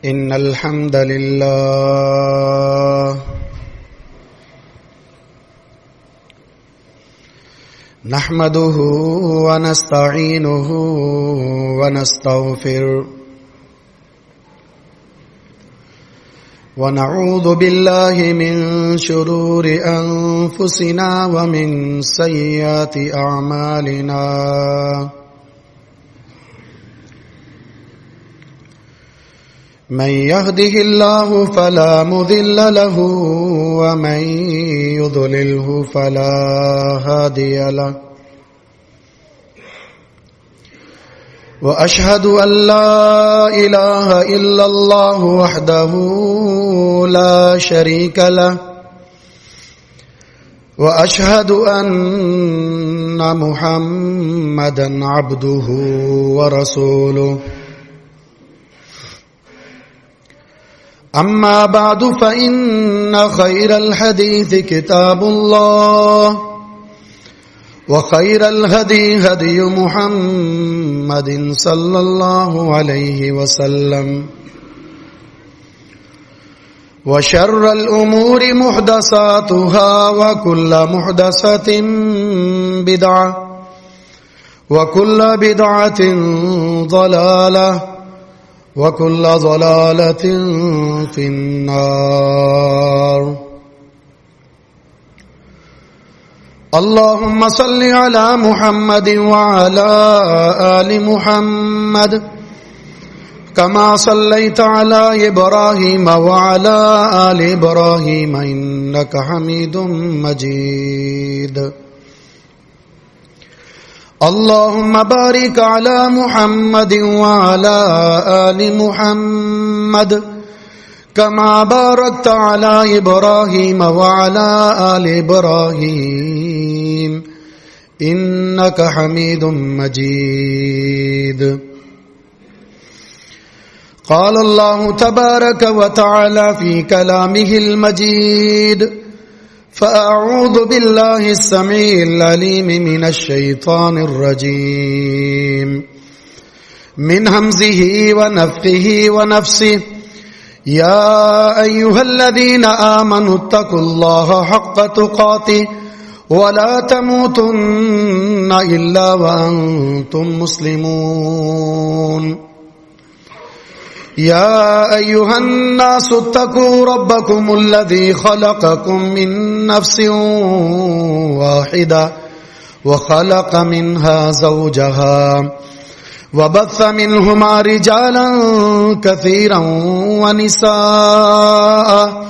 إن الحمد لله نحمده ونستعينه ونستغفره ونعوذ بالله من شرور أنفسنا ومن سيئات أعمالنا من يهده الله فلا مضل له ومن يضلله فلا هادي له وأشهد أن لا إله إلا الله وحده لا شريك له وأشهد أن محمدا عبده ورسوله أما بعد فإن خير الحديث كتاب الله وخير الهدي هدي محمد صلى الله عليه وسلم وشر الأمور محدثاتها وكل محدثة بدعة وكل بدعة ضلالة وكل ضلالة في النار اللهم صل على محمد وعلى آل محمد كما صليت على إبراهيم وعلى آل إبراهيم إنك حميد مجيد اللهم بارك على محمد وعلى آل محمد كما باركت على إبراهيم وعلى آل إبراهيم إنك حميد مجيد قال الله تبارك وتعالى في كلامه المجيد فأعوذ بالله السميع العليم من الشيطان الرجيم من همزه ونفخه ونفسه يا أيها الذين آمنوا اتقوا الله حق تقاته ولا تموتن إلا وأنتم مسلمون يا أيها الناس اتقوا ربكم الذي خلقكم من نفس واحدة وخلق منها زوجها وبث منهما رجالا كثيرا ونساء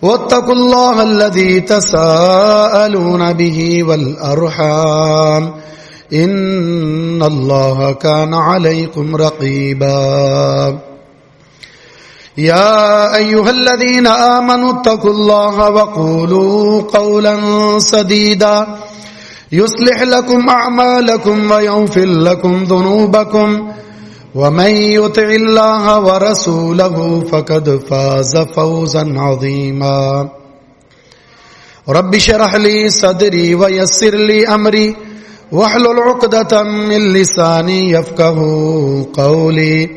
واتقوا الله الذي تساءلون به والأرحام إن الله كان عليكم رقيبا يا أيها الذين آمنوا اتقوا الله وقولوا قولا سديدا يصلح لكم أعمالكم ويغفر لكم ذنوبكم ومن يطع الله ورسوله فقد فاز فوزا عظيما رب اشرح لي صدري ويسر لي أمري واحلل عقدة من لساني يفقهوا قولي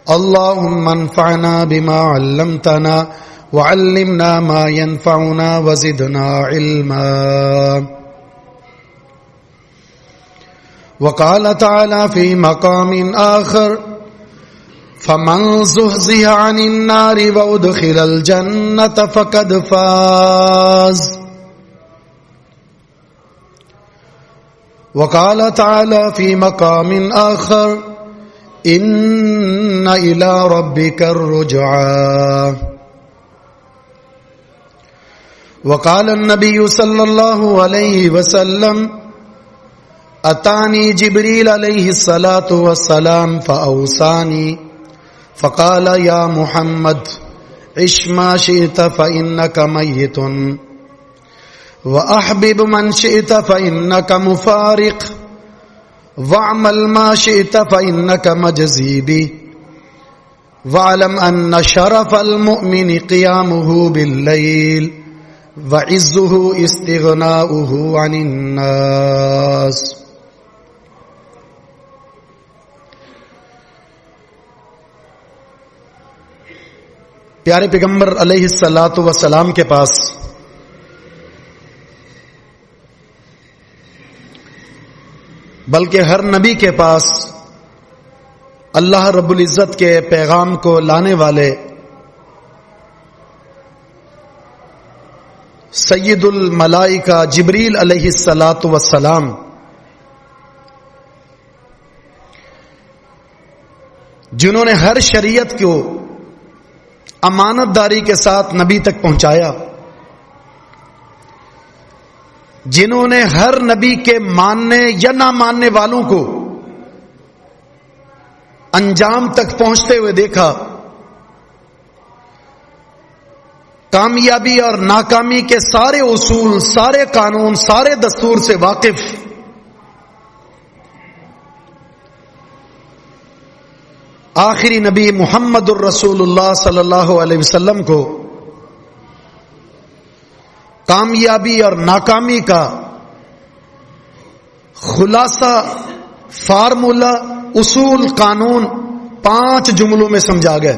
اللهم انفعنا بما علمتنا وعلمنا ما ينفعنا وزدنا علما وقال تعالى في مقام آخر فمن زحزح عن النار وأدخل الجنة فقد فاز وقال تعالى في مقام آخر إن إلى ربك الرجعى وقال النبي صلى الله عليه وسلم أتاني جبريل عليه الصلاة والسلام فأوصاني فقال يا محمد عش ما شئت فإنك ميت وأحبب من شئت فإنك مفارق واعمل ما شئت فإنك مجزي به واعلم أن شرف المؤمن قيامه بالليل وعزه استغناؤه عن الناس. پیارے پیغمبر علیہ الصلاۃ والسلام کے پاس بلکہ ہر نبی کے پاس اللہ رب العزت کے پیغام کو لانے والے سید الملائکہ جبریل علیہ الصلاۃ والسلام جنہوں نے ہر شریعت کو امانت داری کے ساتھ نبی تک پہنچایا، جنہوں نے ہر نبی کے ماننے یا نہ ماننے والوں کو انجام تک پہنچتے ہوئے دیکھا، کامیابی اور ناکامی کے سارے اصول، سارے قانون، سارے دستور سے واقف، آخری نبی محمد الرسول اللہ صلی اللہ علیہ وسلم کو کامیابی اور ناکامی کا خلاصہ، فارمولہ، اصول، قانون 5 جملوں میں سمجھا گیا۔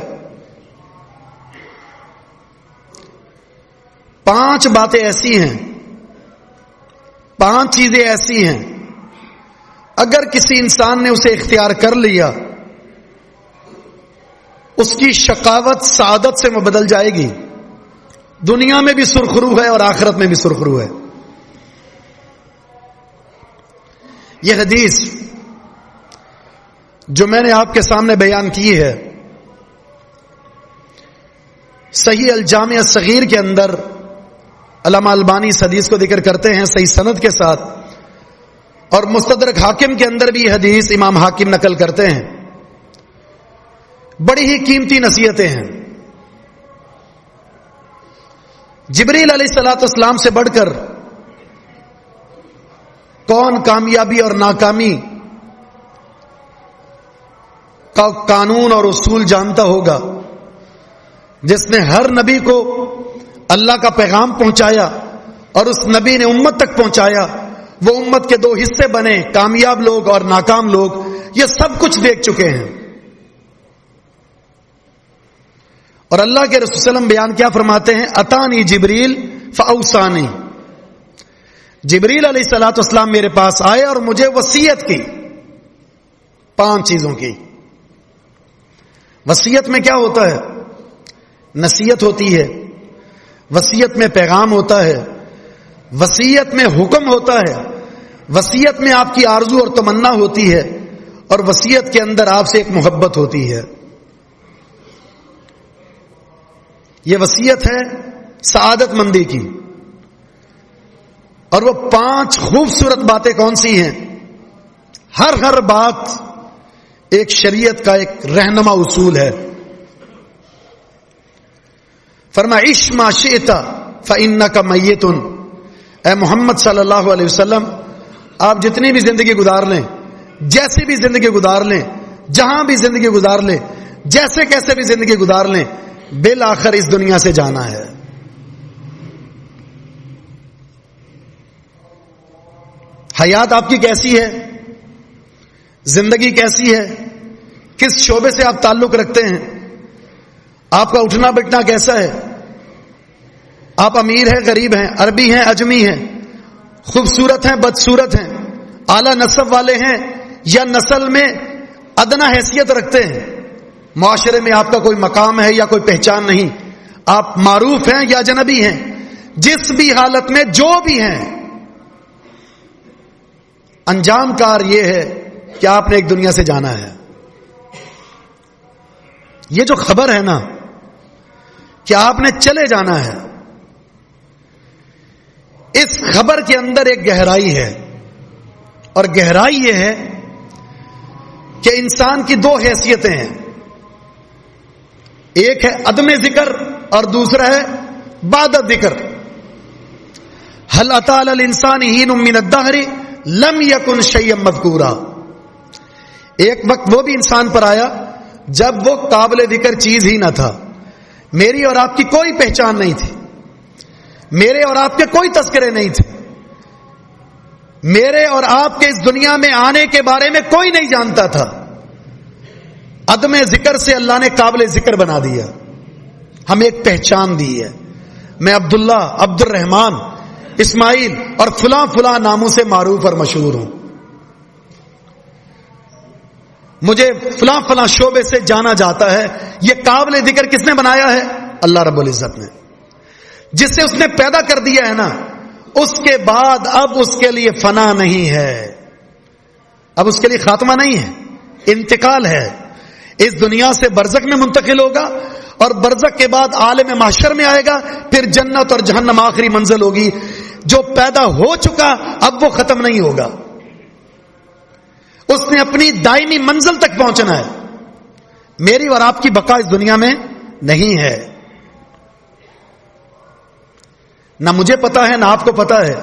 5 باتیں ایسی ہیں، 5 چیزیں ایسی ہیں، اگر کسی انسان نے اسے اختیار کر لیا اس کی شقاوت سعادت سے بدل جائے گی، دنیا میں بھی سرخرو ہے اور آخرت میں بھی سرخرو ہے۔ یہ حدیث جو میں نے آپ کے سامنے بیان کی ہے، صحیح الجامع الصغیر کے اندر علامہ البانی اس حدیث کو ذکر کرتے ہیں صحیح سند کے ساتھ، اور مستدرک حاکم کے اندر بھی یہ حدیث امام حاکم نقل کرتے ہیں۔ بڑی ہی قیمتی نصیحتیں ہیں۔ جبریل علیہ الصلوۃ والسلام سے بڑھ کر کون کامیابی اور ناکامی کا قانون اور اصول جانتا ہوگا؟ جس نے ہر نبی کو اللہ کا پیغام پہنچایا اور اس نبی نے امت تک پہنچایا، وہ امت کے 2 حصے بنے، کامیاب لوگ اور ناکام لوگ، یہ سب کچھ دیکھ چکے ہیں۔ اور اللہ کے رسول صلی اللہ علیہ وسلم بیان کیا فرماتے ہیں؟ اتانی جبریل فاوصانی، جبریل علیہ الصلوۃ والسلام میرے پاس آئے اور مجھے وصیت کی 5 چیزوں کی۔ وصیت میں کیا ہوتا ہے؟ نصیحت ہوتی ہے، وصیت میں پیغام ہوتا ہے، وصیت میں حکم ہوتا ہے، وصیت میں آپ کی آرزو اور تمنا ہوتی ہے، اور وصیت کے اندر آپ سے ایک محبت ہوتی ہے۔ یہ وصیت ہے سعادت مندی کی۔ اور وہ 5 خوبصورت باتیں کون سی ہیں؟ ہر بات ایک شریعت کا ایک رہنما اصول ہے۔ فرمایا عش ما شئت فإنک میت، اے محمد صلی اللہ علیہ وسلم آپ جتنی بھی زندگی گزار لیں، جیسی بھی زندگی گزار لیں، جہاں بھی زندگی گزار لیں، جیسے کیسے بھی زندگی گزار لیں، بالآخر اس دنیا سے جانا ہے۔ حیات آپ کی کیسی ہے؟ زندگی کیسی ہے؟ کس شعبے سے آپ تعلق رکھتے ہیں؟ آپ کا اٹھنا بیٹھنا کیسا ہے؟ آپ امیر ہیں، غریب ہیں، عربی ہیں، عجمی ہیں، خوبصورت ہیں، بدصورت ہیں، اعلیٰ نسب والے ہیں یا نسل میں ادنا حیثیت رکھتے ہیں، معاشرے میں آپ کا کوئی مقام ہے یا کوئی پہچان نہیں، آپ معروف ہیں یا اجنبی ہیں، جس بھی حالت میں جو بھی ہیں، انجام کار یہ ہے کہ آپ نے ایک دنیا سے جانا ہے۔ یہ جو خبر ہے نا کہ آپ نے چلے جانا ہے، اس خبر کے اندر ایک گہرائی ہے، اور گہرائی یہ ہے کہ انسان کی 2 حیثیتیں ہیں، ایک ہے عدم ذکر اور دوسرا ہے بعد ذکر۔ هل اتى على الانسان حين من الدهر لم يكن شيئا مذكورا، ایک وقت وہ بھی انسان پر آیا جب وہ قابل ذکر چیز ہی نہ تھا، میری اور آپ کی کوئی پہچان نہیں تھی، میرے اور آپ کے کوئی تذکرے نہیں تھے، میرے اور آپ کے اس دنیا میں آنے کے بارے میں کوئی نہیں جانتا تھا۔ عدم ذکر سے اللہ نے قابل ذکر بنا دیا۔ ہمیں ایک پہچان دی ہے. میں عبداللہ، عبد الرحمان، اسماعیل اور فلاں فلاں ناموں سے معروف اور مشہور ہوں. مجھے فلاں فلاں شعبے سے جانا جاتا ہے. یہ قابل ذکر کس نے بنایا ہے؟ اللہ رب العزت نے. جس سے اس نے پیدا کر دیا ہے نا، اس کے بعد اب اس کے لیے فنا نہیں ہے، اب اس کے لیے خاتمہ نہیں ہے، انتقال ہے. اس دنیا سے برزخ میں منتقل ہوگا اور برزخ کے بعد عالم محشر میں آئے گا. پھر جنت اور جہنم آخری منزل ہوگی. جو پیدا ہو چکا اب وہ ختم نہیں ہوگا، اس نے اپنی دائمی منزل تک پہنچنا ہے. میری اور آپ کی بقا اس دنیا میں نہیں ہے. نہ مجھے پتا ہے نہ آپ کو پتا ہے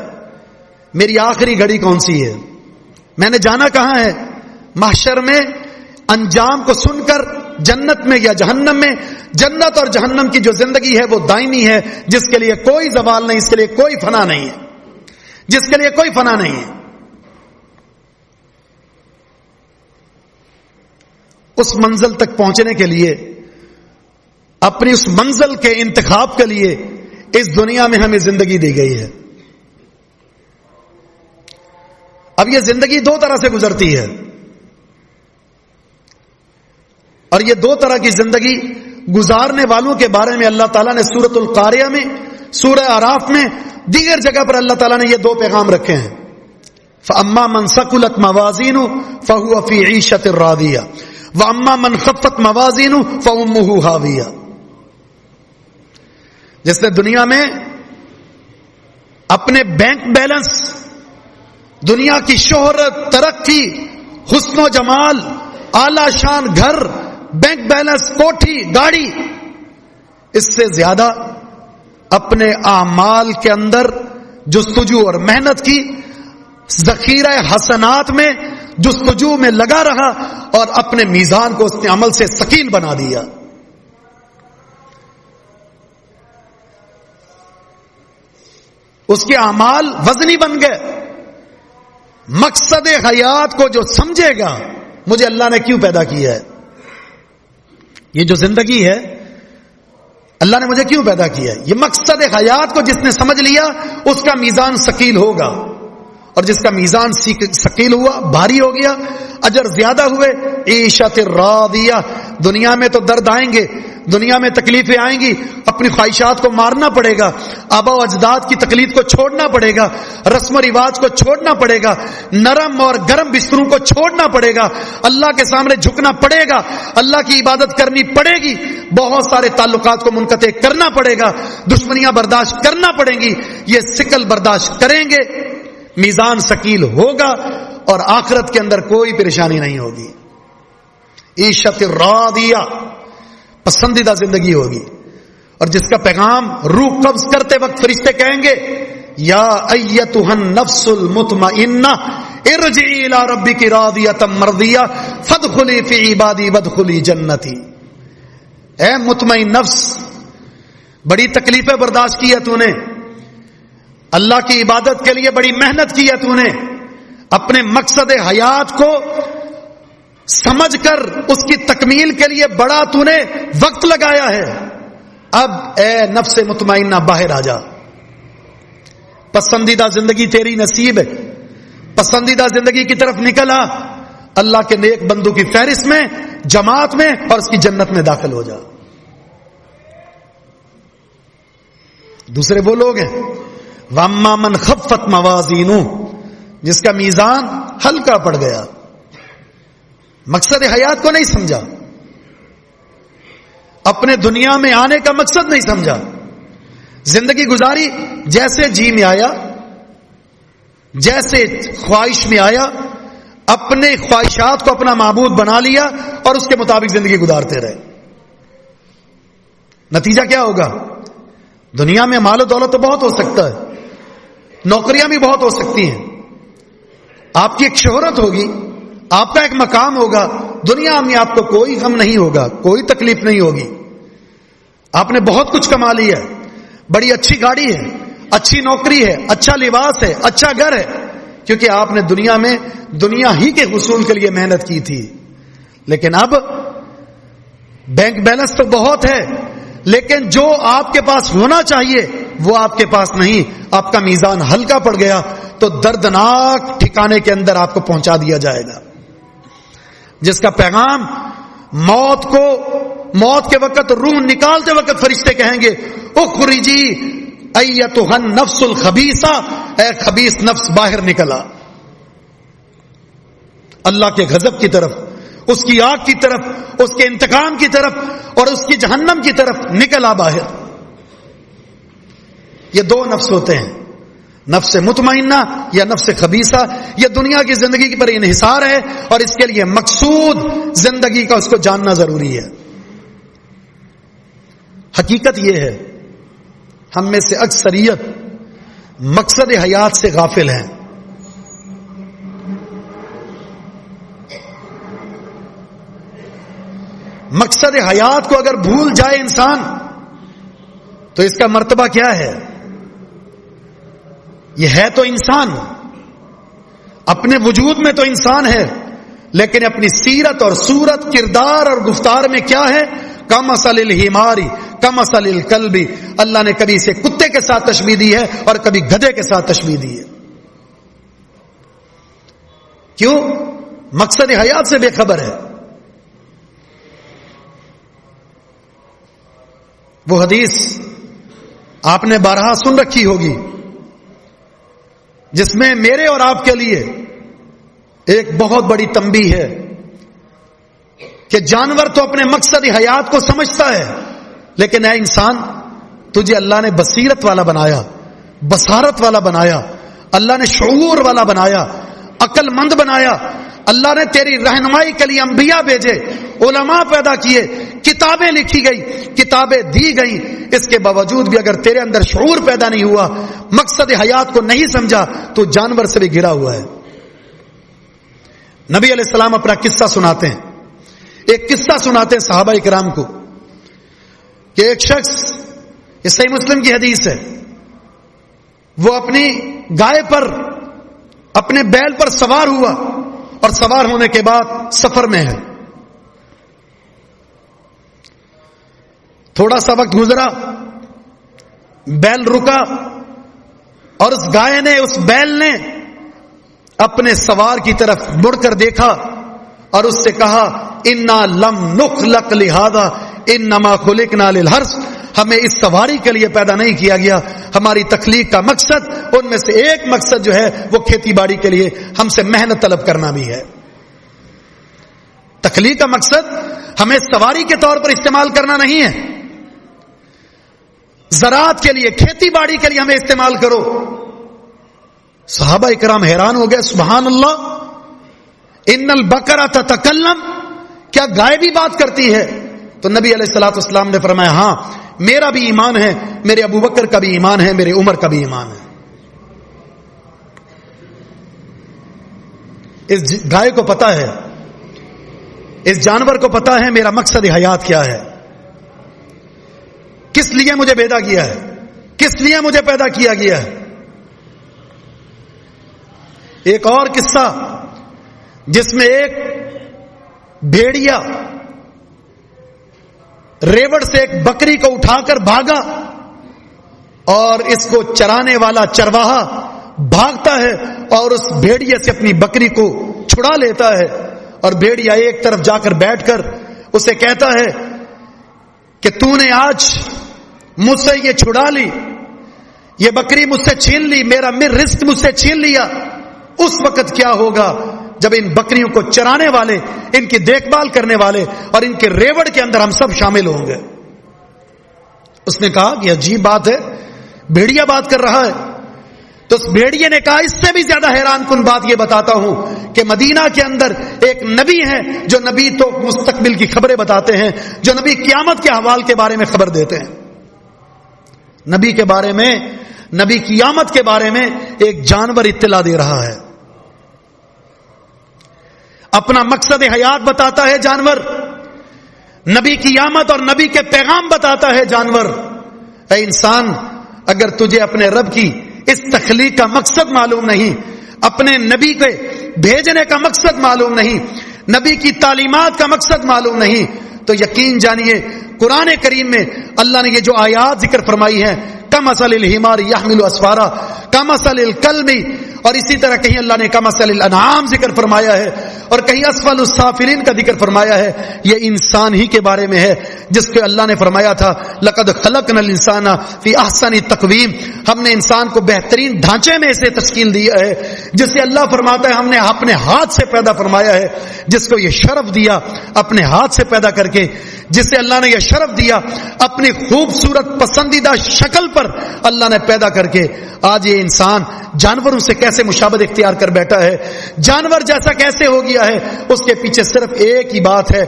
میری آخری گھڑی کون سی ہے، میں نے جانا کہاں ہے. محشر میں انجام کو سن کر جنت میں یا جہنم میں. جنت اور جہنم کی جو زندگی ہے وہ دائمی ہے، جس کے لیے کوئی زوال نہیں، اس کے لیے کوئی فنا نہیں ہے، جس کے لیے کوئی فنا نہیں ہے. اس منزل تک پہنچنے کے لیے، اپنی اس منزل کے انتخاب کے لیے اس دنیا میں ہمیں زندگی دی گئی ہے. اب یہ زندگی دو طرح سے گزرتی ہے، اور یہ دو طرح کی زندگی گزارنے والوں کے بارے میں اللہ تعالیٰ نے سورۃ القاریہ میں، سورہ اعراف میں، دیگر جگہ پر اللہ تعالیٰ نے یہ دو پیغام رکھے ہیں. فَأَمَّا مَنْ ثَقُلَتْ مَوَازِينُهُ فَهُوَ فِي عِيشَةٍ رَاضِيَةٍ وَأَمَّا مَنْ خَفَّتْ مَوَازِينُهُ فَأُمُّهُ هَاوِيَةٌ. جس نے دنیا میں اپنے بینک بیلنس، دنیا کی شہرت، ترقی، حسن و جمال، اعلی شان گھر، بینک بیلنس، کوٹھی، گاڑی، اس سے زیادہ اپنے اعمال کے اندر جستجو اور محنت کی، ذخیرہ حسنات میں جستجو میں لگا رہا اور اپنے میزان کو اس نے عمل سے ثقیل بنا دیا. اس کے اعمال وزنی بن گئے. مقصد حیات کو جو سمجھے گا، مجھے اللہ نے کیوں پیدا کیا ہے، یہ جو زندگی ہے اللہ نے مجھے کیوں پیدا کیا ہے، یہ مقصد حیات کو جس نے سمجھ لیا اس کا میزان ثقیل ہوگا. اور جس کا میزان ثقیل ہوا، بھاری ہو گیا، اجر زیادہ ہوئے، عیشت راضیہ. دنیا میں تو درد آئیں گے، دنیا میں تکلیفیں آئیں گی، اپنی خواہشات کو مارنا پڑے گا، آبا و اجداد کی تقلید کو چھوڑنا پڑے گا، رسم و رواج کو چھوڑنا پڑے گا، نرم اور گرم بستروں کو چھوڑنا پڑے گا، اللہ کے سامنے جھکنا پڑے گا، اللہ کی عبادت کرنی پڑے گی، بہت سارے تعلقات کو منقطع کرنا پڑے گا، دشمنیاں برداشت کرنا پڑیں گی. یہ ثقل برداشت کریں گے، میزان ثقیل ہوگا اور آخرت کے اندر کوئی پریشانی نہیں ہوگی. عیشت راضیہ، پسندیدہ زندگی ہوگی. اور جس کا پیغام روح قبض کرتے وقت فرشتے کہیں گے، یا ایتھا النفس المطمئنہ ارجعی الی ربک راضیۃ مرضیہ فادخلی فی عبادی وادخلی جنتی. اے مطمئن نفس، بڑی تکلیفیں برداشت کی ہے تو نے، اللہ کی عبادت کے لیے بڑی محنت کی ہے تو نے، اپنے مقصد حیات کو سمجھ کر اس کی تکمیل کے لیے بڑا تو نے وقت لگایا ہے. اب اے نفس مطمئنہ باہر آ جا، پسندیدہ زندگی تیری نصیب ہے، پسندیدہ زندگی کی طرف نکل آ، اللہ کے نیک بندوں کی فہرست میں، جماعت میں، اور اس کی جنت میں داخل ہو جا. دوسرے وہ لوگ ہیں وَأَمَّا مَنْ خَفَّتْ مَوَازِينُهُ، جس کا میزان ہلکا پڑ گیا، مقصد حیات کو نہیں سمجھا، اپنے دنیا میں آنے کا مقصد نہیں سمجھا، زندگی گزاری جیسے جی میں آیا، جیسے خواہش میں آیا، اپنے خواہشات کو اپنا معبود بنا لیا اور اس کے مطابق زندگی گزارتے رہے. نتیجہ کیا ہوگا؟ دنیا میں مال و دولت تو بہت ہو سکتا ہے، نوکریاں بھی بہت ہو سکتی ہیں، آپ کی ایک شہرت ہوگی، آپ کا ایک مقام ہوگا، دنیا میں آپ کو کوئی غم نہیں ہوگا، کوئی تکلیف نہیں ہوگی، آپ نے بہت کچھ کما لیا ہے، بڑی اچھی گاڑی ہے، اچھی نوکری ہے، اچھا لباس ہے، اچھا گھر ہے، کیونکہ آپ نے دنیا میں دنیا ہی کے حصول کے لیے محنت کی تھی. لیکن اب بینک بیلنس تو بہت ہے، لیکن جو آپ کے پاس ہونا چاہیے وہ آپ کے پاس نہیں، آپ کا میزان ہلکا پڑ گیا تو دردناک ٹھکانے کے اندر آپ کو پہنچا دیا جائے گا، جس کا پیغام موت کے وقت روح نکالتے وقت فرشتے کہیں گے اخرجی ایتھا النفس الخبیثہ، اے خبیث نفس باہر نکلا، اللہ کے غضب کی طرف، اس کی آگ کی طرف، اس کے انتقام کی طرف اور اس کی جہنم کی طرف نکلا باہر۔ یہ دو نفس ہوتے ہیں، نفس مطمئنہ یا نفس خبیثہ۔ یہ دنیا کی زندگی پر انحصار ہے اور اس کے لیے مقصود زندگی کا اس کو جاننا ضروری ہے۔ حقیقت یہ ہے ہم میں سے اکثریت مقصد حیات سے غافل ہیں۔ مقصد حیات کو اگر بھول جائے انسان تو اس کا مرتبہ کیا ہے؟ یہ ہے تو انسان، اپنے وجود میں تو انسان ہے، لیکن اپنی سیرت اور صورت، کردار اور گفتار میں کیا ہے؟ کمثل الحمار کمثل الکلب۔ اللہ نے کبھی اسے کتے کے ساتھ تشبیہ دی ہے اور کبھی گدھے کے ساتھ تشبیہ دی ہے۔ کیوں؟ مقصد حیات سے بے خبر ہے۔ وہ حدیث آپ نے بارہا سن رکھی ہوگی جس میں میرے اور آپ کے لیے ایک بہت بڑی تنبیہ ہے کہ جانور تو اپنے مقصد حیات کو سمجھتا ہے، لیکن اے انسان، تجھے اللہ نے بصیرت والا بنایا، بصارت والا بنایا، اللہ نے شعور والا بنایا، عقل مند بنایا، اللہ نے تیری رہنمائی کے لیے انبیاء بھیجے، علماء پیدا کیے، کتابیں لکھی گئی، کتابیں دی گئی، اس کے باوجود بھی اگر تیرے اندر شعور پیدا نہیں ہوا، مقصد حیات کو نہیں سمجھا، تو جانور سے بھی گھرا ہوا ہے۔ نبی علیہ السلام اپنا قصہ سناتے ہیں، ایک قصہ سناتے ہیں صحابہ کرام کو کہ ایک شخص، یہ صحیح مسلم کی حدیث ہے، وہ اپنی گائے پر، اپنے بیل پر سوار ہوا اور سوار ہونے کے بعد سفر میں ہے۔ تھوڑا سا وقت گزرا، بیل رکا اور اس گائے نے، اس بیل نے اپنے سوار کی طرف مڑ کر دیکھا اور اس سے کہا انا لم نخلق لہذا انما خلقنا للحرث، ہمیں اس سواری کے لیے پیدا نہیں کیا گیا، ہماری تخلیق کا مقصد، ان میں سے ایک مقصد جو ہے وہ کھیتی باڑی کے لیے ہم سے محنت طلب کرنا بھی ہے۔ تخلیق کا مقصد ہمیں سواری کے طور پر استعمال کرنا نہیں ہے، زراعت کے لیے، کھیتی باڑی کے لیے ہمیں استعمال کرو۔ صحابہ اکرام حیران ہو گئے، سبحان اللہ، ان البقرہ تتکلم، کیا گائے بھی بات کرتی ہے؟ تو نبی علیہ الصلوۃ والسلام نے فرمایا ہاں، میرا بھی ایمان ہے، میرے ابو بکر کا بھی ایمان ہے، میرے عمر کا بھی ایمان ہے۔ اس گائے کو پتا ہے، اس جانور کو پتا ہے میرا مقصد حیات کیا ہے، کس لیے مجھے پیدا کیا ہے، کس لیے مجھے پیدا کیا گیا ہے۔ ایک اور قصہ جس میں ایک بھیڑیا ریوڑ سے ایک بکری کو اٹھا کر بھاگا اور اس کو چرانے والا چرواہا بھاگتا ہے اور اس بھیڑیے سے اپنی بکری کو چھڑا لیتا ہے، اور بھیڑیا ایک طرف جا کر بیٹھ کر اسے کہتا ہے کہ تو نے آج مجھ سے یہ چھڑا لی، یہ بکری مجھ سے چھین لی، میرا رزق مجھ سے چھین لیا، اس وقت کیا ہوگا جب ان بکریوں کو چرانے والے، ان کی دیکھ بھال کرنے والے اور ان کے ریوڑ کے اندر ہم سب شامل ہوں گے۔ اس نے کہا کہ عجیب بات ہے، بھیڑیا بات کر رہا ہے۔ تو اس بھیڑیے نے کہا اس سے بھی زیادہ حیران کن بات یہ بتاتا ہوں کہ مدینہ کے اندر ایک نبی ہے، جو نبی تو مستقبل کی خبریں بتاتے ہیں، جو نبی قیامت کے احوال کے بارے میں خبر دیتے ہیں۔ نبی کے بارے میں، نبی قیامت کے بارے میں ایک جانور اطلاع دے رہا ہے، اپنا مقصد حیات بتاتا ہے جانور، نبی قیامت اور نبی کے پیغام بتاتا ہے جانور۔ اے انسان، اگر تجھے اپنے رب کی اس تخلیق کا مقصد معلوم نہیں، اپنے نبی کے بھیجنے کا مقصد معلوم نہیں، نبی کی تعلیمات کا مقصد معلوم نہیں، تو یقین جانیے قرآن کریم میں اللہ نے یہ جو آیات ذکر فرمائی ہیں، کمثل الحمار یحمل اسفارا کمثل الکلب، اور اسی طرح کہیں اللہ نے کمثل الانعام ذکر فرمایا ہے، اور کہیں اسفل السافلین کا ذکر فرمایا ہے، یہ انسان ہی کے بارے میں ہے جس کو اللہ نے فرمایا تھا لقد خلقنا الانسان فی احسن تقویم، ہم نے انسان کو بہترین ڈھانچے میں سے تشکیل دیا ہے، جسے اللہ فرماتا ہے ہم نے اپنے ہاتھ سے پیدا فرمایا ہے، جس کو یہ شرف دیا اپنے ہاتھ سے پیدا کر کے، جسے اللہ نے یہ شرف دیا اپنی خوبصورت پسندیدہ شکل پر اللہ نے پیدا کر کے، آج یہ انسان جانوروں سے کیسے مشابہت اختیار کر بیٹھا ہے، جانور جیسا کیسے ہو گیا ہے، اس کے پیچھے صرف ایک ہی بات ہے،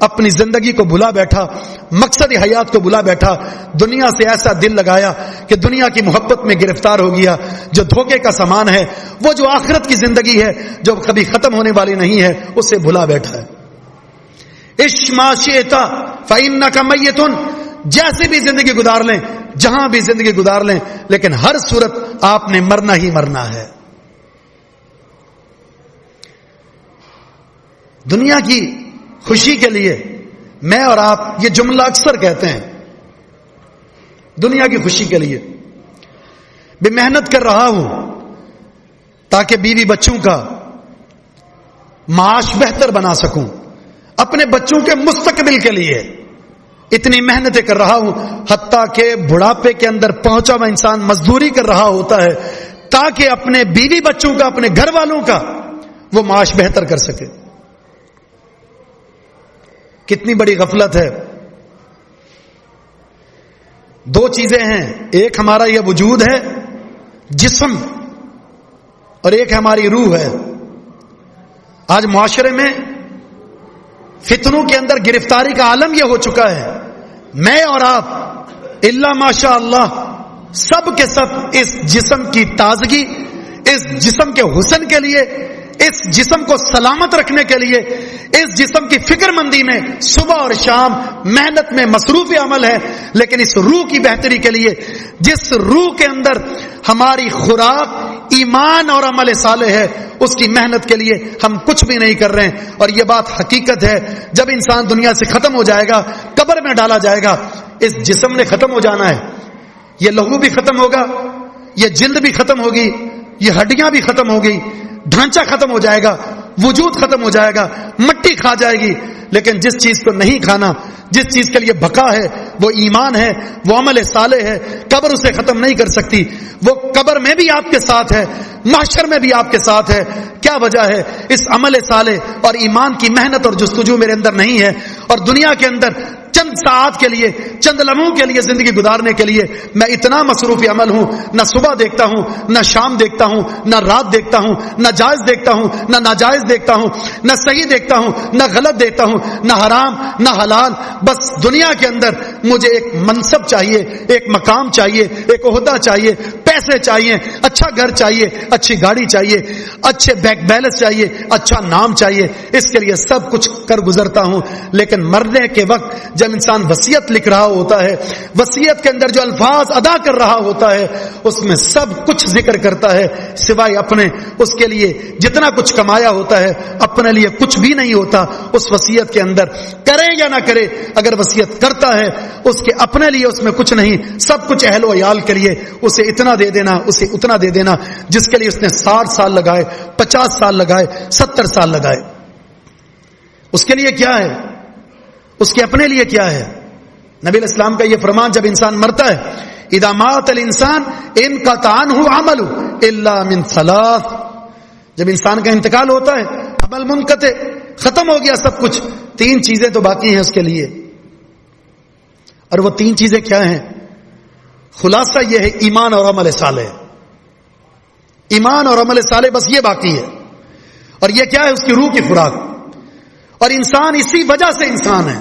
اپنی زندگی کو بھلا بیٹھا، مقصد حیات کو بھلا بیٹھا، دنیا سے ایسا دل لگایا کہ دنیا کی محبت میں گرفتار ہو گیا، جو دھوکے کا سامان ہے، وہ جو آخرت کی زندگی ہے جو کبھی ختم ہونے والی نہیں ہے، اسے بھلا بیٹھا ہے۔ عش ما شئت فإنک میت، جیسے بھی زندگی گزار لیں، جہاں بھی زندگی گزار لیں، لیکن ہر صورت آپ نے مرنا ہی مرنا ہے۔ دنیا کی خوشی کے لیے میں اور آپ یہ جملہ اکثر کہتے ہیں، دنیا کی خوشی کے لیے بھی محنت کر رہا ہوں تاکہ بیوی بچوں کا معاش بہتر بنا سکوں، اپنے بچوں کے مستقبل کے لیے اتنی محنتیں کر رہا ہوں، حتیٰ کہ بڑھاپے کے اندر پہنچا ہوا انسان مزدوری کر رہا ہوتا ہے تاکہ اپنے بیوی بچوں کا، اپنے گھر والوں کا وہ معاش بہتر کر سکے۔ کتنی بڑی غفلت ہے۔ دو چیزیں ہیں، ایک ہمارا یہ وجود ہے جسم، اور ایک ہماری روح ہے۔ آج معاشرے میں فتنوں کے اندر گرفتاری کا عالم یہ ہو چکا ہے، میں اور آپ الا ماشاء اللہ سب کے سب اس جسم کی تازگی، اس جسم کے حسن کے لیے، اس جسم کو سلامت رکھنے کے لیے، اس جسم کی فکر مندی میں صبح اور شام محنت میں مصروف عمل ہے، لیکن اس روح کی بہتری کے لیے، جس روح کے اندر ہماری خوراک ایمان اور عمل صالح ہے، اس کی محنت کے لیے ہم کچھ بھی نہیں کر رہے ہیں۔ اور یہ بات حقیقت ہے، جب انسان دنیا سے ختم ہو جائے گا، قبر میں ڈالا جائے گا، اس جسم نے ختم ہو جانا ہے، یہ لہو بھی ختم ہوگا، یہ جلد بھی ختم ہوگی، یہ ہڈیاں بھی ختم ہوگی، ڈھانچہ ختم ہو جائے گا، وجود ختم ہو جائے گا، مٹی کھا جائے گی، لیکن جس چیز کو نہیں کھانا، جس چیز کے لیے بقا ہے، وہ ایمان ہے، وہ عمل صالح ہے، قبر اسے ختم نہیں کر سکتی، وہ قبر میں بھی آپ کے ساتھ ہے، محشر میں بھی آپ کے ساتھ ہے۔ کیا وجہ ہے؟ اس عمل صالح اور ایمان کی محنت اور جستجو میرے اندر نہیں ہے، اور دنیا کے اندر چند ساعت کے لیے، چند لمحوں کے لیے زندگی گزارنے کے لیے میں اتنا مصروف عمل ہوں، نہ صبح دیکھتا ہوں، نہ شام دیکھتا ہوں، نہ رات دیکھتا ہوں، نہ جائز دیکھتا ہوں، نہ ناجائز دیکھتا ہوں، نہ صحیح دیکھتا ہوں، نہ غلط دیکھتا ہوں، نہ حرام نہ حلال، بس دنیا کے اندر مجھے ایک منصب چاہیے، ایک مقام چاہیے، ایک عہدہ چاہیے، پیسے چاہیے، اچھا گھر چاہیے، اچھی گاڑی چاہیے، اچھے بینک بیلنس چاہیے، اچھا نام چاہیے، اس کے لیے سب کچھ کر گزرتا ہوں۔ لیکن مرنے کے وقت جب انسان وصیت لکھ رہا ہوتا ہے، وصیت کے اندر جو الفاظ ادا کر رہا ہوتا ہے، اس میں سب کچھ ذکر کرتا ہے سوائے اپنے، اس کے لیے جتنا کچھ کمایا ہوتا ہے اپنے لیے کچھ بھی نہیں ہوتا اس وصیت کے اندر، کرے یا نہ کرے، اگر وصیت کرتا ہے اس کے اپنے لیے اس میں کچھ نہیں، سب کچھ اہل و عیال کے لیے، اسے اتنا دے دینا، اسے اتنا دے دینا جس کے لیے اس نے 60 سال لگائے، 50 سال لگائے، 70 سال لگائے۔ اس کے لیے کیا ہے؟ اس کے اپنے لیے کیا ہے؟ نبی علیہ السلام کا یہ فرمان، جب انسان مرتا ہے، اذا مات الانسان انقطع عنہ عمل الا من ثلاث، جب انسان کا انتقال ہوتا ہے عمل منقطع، ختم ہو گیا سب کچھ، 3 چیزیں تو باقی ہیں اس کے لیے، اور وہ 3 چیزیں کیا ہیں؟ خلاصہ یہ ہے ایمان اور عمل صالح، ایمان اور عمل صالح، بس یہ باقی ہے۔ اور یہ کیا ہے؟ اس کی روح کی خوراک، اور انسان اسی وجہ سے انسان ہے،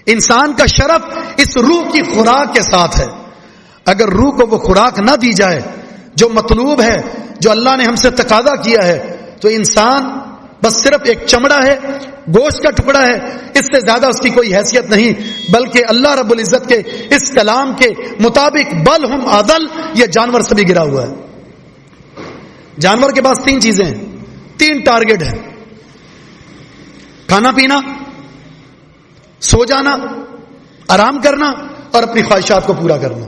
انسان کا شرف اس روح کی خوراک کے ساتھ ہے۔ اگر روح کو وہ خوراک نہ دی جائے جو مطلوب ہے، جو اللہ نے ہم سے تقاضا کیا ہے، تو انسان بس صرف ایک چمڑا ہے، گوشت کا ٹکڑا ہے، اس سے زیادہ اس کی کوئی حیثیت نہیں، بلکہ اللہ رب العزت کے اس کلام کے مطابق بل ہم اضل، یہ جانور سے بھی گرا ہوا ہے۔ جانور کے پاس 3 چیزیں ہیں، 3 ٹارگٹ ہیں، کھانا پینا، سو جانا آرام کرنا اور اپنی خواہشات کو پورا کرنا،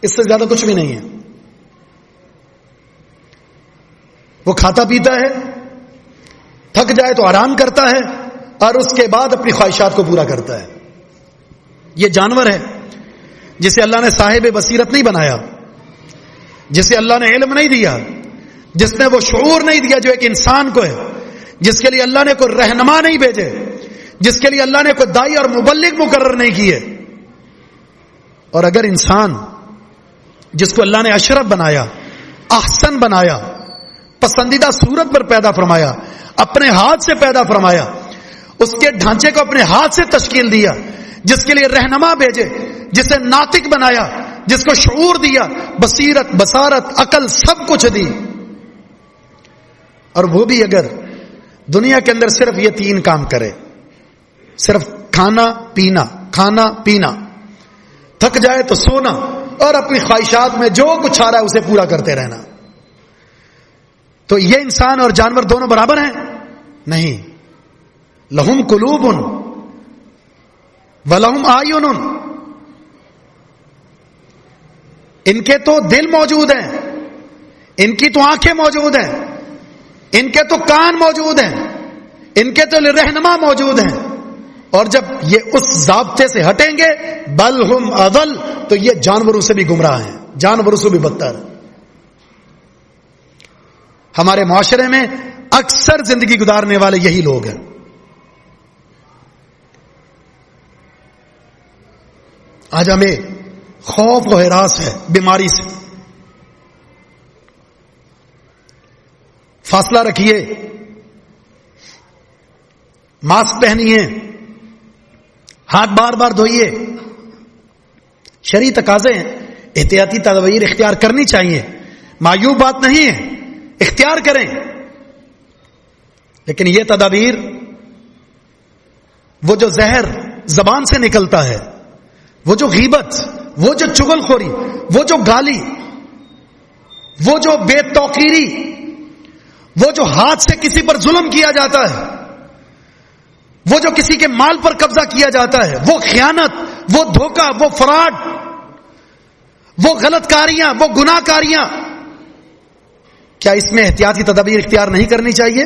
اس سے زیادہ کچھ بھی نہیں ہے. وہ کھاتا پیتا ہے، تھک جائے تو آرام کرتا ہے اور اس کے بعد اپنی خواہشات کو پورا کرتا ہے. یہ جانور ہے جسے اللہ نے صاحب بصیرت نہیں بنایا، جسے اللہ نے علم نہیں دیا، جس نے وہ شعور نہیں دیا جو ایک انسان کو ہے، جس کے لیے اللہ نے کوئی رہنما نہیں بھیجے، جس کے لیے اللہ نے کوئی داعی اور مبلغ مقرر نہیں کیے. اور اگر انسان جس کو اللہ نے اشرف بنایا، احسن بنایا، پسندیدہ صورت پر پیدا فرمایا، اپنے ہاتھ سے پیدا فرمایا، اس کے ڈھانچے کو اپنے ہاتھ سے تشکیل دیا، جس کے لیے رہنما بھیجے، جسے ناطق بنایا، جس کو شعور دیا، بصیرت، بصارت، عقل، سب کچھ دی، اور وہ بھی اگر دنیا کے اندر صرف یہ 3 کام کرے، صرف کھانا پینا، تھک جائے تو سونا اور اپنی خواہشات میں جو کچھ آ رہا ہے اسے پورا کرتے رہنا، تو یہ انسان اور جانور دونوں برابر ہیں؟ نہیں. لہم قلوب ولہم اعین، ان کے تو دل موجود ہیں، ان کی تو آنکھیں موجود ہیں، ان کے تو کان موجود ہیں، ان کے تو رہنما موجود ہیں، اور جب یہ اس ضابطے سے ہٹیں گے بل ہم اضل، تو یہ جانوروں سے بھی گمراہ ہیں، جانوروں سے بھی بدتر. ہمارے معاشرے میں اکثر زندگی گزارنے والے یہی لوگ ہیں. آج ہمیں خوف و ہراس ہے بیماری سے. فاصلہ رکھیے، ماسک پہنیے، ہاتھ بار بار دھوئیے. شرعی تقاضے ہیں، احتیاطی تدابیر اختیار کرنی چاہیے، معیوب بات نہیں ہے، اختیار کریں. لیکن یہ تدابیر، وہ جو زہر زبان سے نکلتا ہے، وہ جو غیبت، وہ جو چغل خوری، وہ جو گالی، وہ جو بے توقیری، وہ جو ہاتھ سے کسی پر ظلم کیا جاتا ہے، وہ جو کسی کے مال پر قبضہ کیا جاتا ہے، وہ خیانت، وہ دھوکہ، وہ فراڈ، وہ غلط کاریاں، وہ گناہ کاریاں، کیا اس میں احتیاطی تدابیر اختیار نہیں کرنی چاہیے؟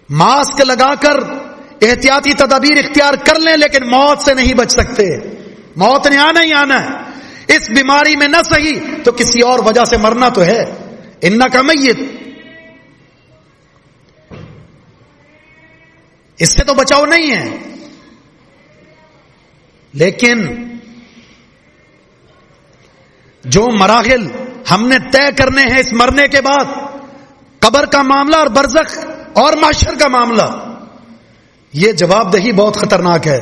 ماسک لگا کر احتیاطی تدابیر اختیار کر لیں، لیکن موت سے نہیں بچ سکتے. موت نے آنا ہی آنا ہے. اس بیماری میں نہ صحیح تو کسی اور وجہ سے مرنا تو ہے. انکا میت، اس سے تو بچاؤ نہیں ہے. لیکن جو مراحل ہم نے طے کرنے ہیں اس مرنے کے بعد، قبر کا معاملہ اور برزخ اور محشر کا معاملہ، یہ جواب دہی بہت خطرناک ہے.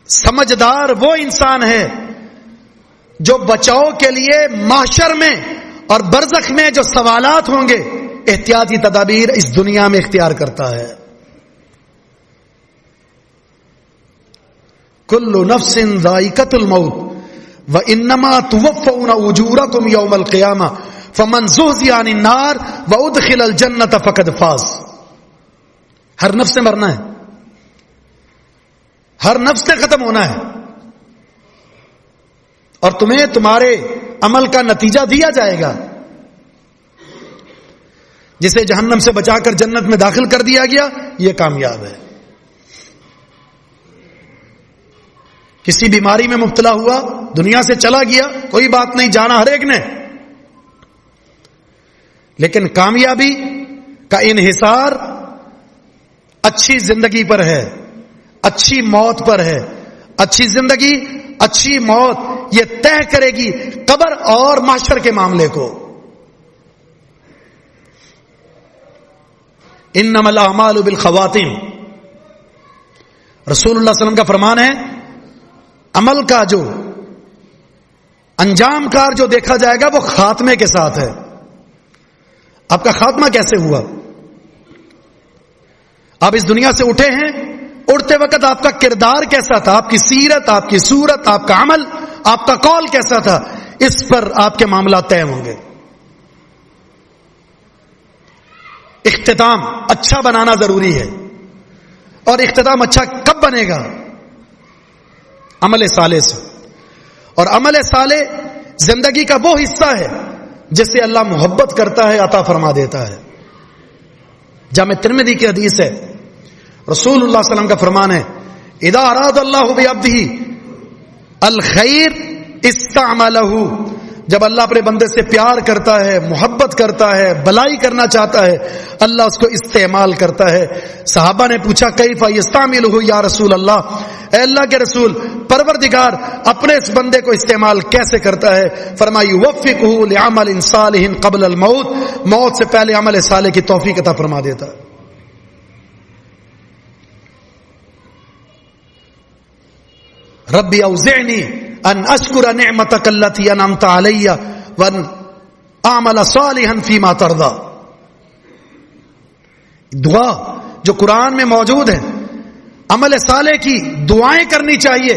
سمجھدار وہ انسان ہے جو بچاؤ کے لیے محشر میں اور برزخ میں جو سوالات ہوں گے احتیاطی تدابیر اس دنیا میں اختیار کرتا ہے. کل نفس ذائقۃ الموت وانما توفون اجورکم یوم القیامہ فمن زحزح عن النار وادخل الجنۃ فقد فاز. ہر نفس سے مرنا ہے، ہر نفس سے ختم ہونا ہے، اور تمہیں تمہارے عمل کا نتیجہ دیا جائے گا. جسے جہنم سے بچا کر جنت میں داخل کر دیا گیا یہ کامیاب ہے. کسی بیماری میں مبتلا ہوا، دنیا سے چلا گیا، کوئی بات نہیں، جانا ہر ایک نے، لیکن کامیابی کا انحصار اچھی زندگی پر ہے، اچھی موت پر ہے. اچھی زندگی، اچھی موت یہ طے کرے گی قبر اور محشر کے معاملے کو. انما الاعمال بالخواتیم، رسول اللہ صلی اللہ علیہ وسلم کا فرمان ہے، عمل کا جو انجام کار جو دیکھا جائے گا وہ خاتمے کے ساتھ ہے. آپ کا خاتمہ کیسے ہوا؟ آپ اس دنیا سے اٹھے ہیں، اڑتے وقت آپ کا کردار کیسا تھا، آپ کی سیرت، آپ کی صورت، آپ کا عمل، آپ کا قول کیسا تھا، اس پر آپ کے معاملات طے ہوں گے. اختتام اچھا بنانا ضروری ہے. اور اختتام اچھا کب بنے گا؟ عمل صالح سے. اور عمل صالح زندگی کا وہ حصہ ہے جس سے اللہ محبت کرتا ہے، عطا فرما دیتا ہے. جامع ترمذی کی حدیث ہے، رسول اللہ صلی اللہ علیہ وسلم کا فرمان ہے، اذا اراد اللہ بعبده الخیر استعملہ، جب اللہ اپنے بندے سے پیار کرتا ہے، محبت کرتا ہے، بلائی کرنا چاہتا ہے، اللہ اس کو استعمال کرتا ہے. صحابہ نے پوچھا کیف یستعملہ یا رسول اللہ، اے اللہ کے رسول، پروردگار اپنے اس بندے کو استعمال کیسے کرتا ہے؟ فرمایا یوفقہ لعمل صالح قبل الموت، موت سے پہلے عمل صالح کی توفیق عطا فرما دیتا ہے. ربی اوزعنی ان اشکر نعمتک التی انعمت علی وان اعمل صالحا فیما ترضی. دعا جو قرآن میں موجود ہے، عمل صالح کی دعائیں کرنی چاہیے،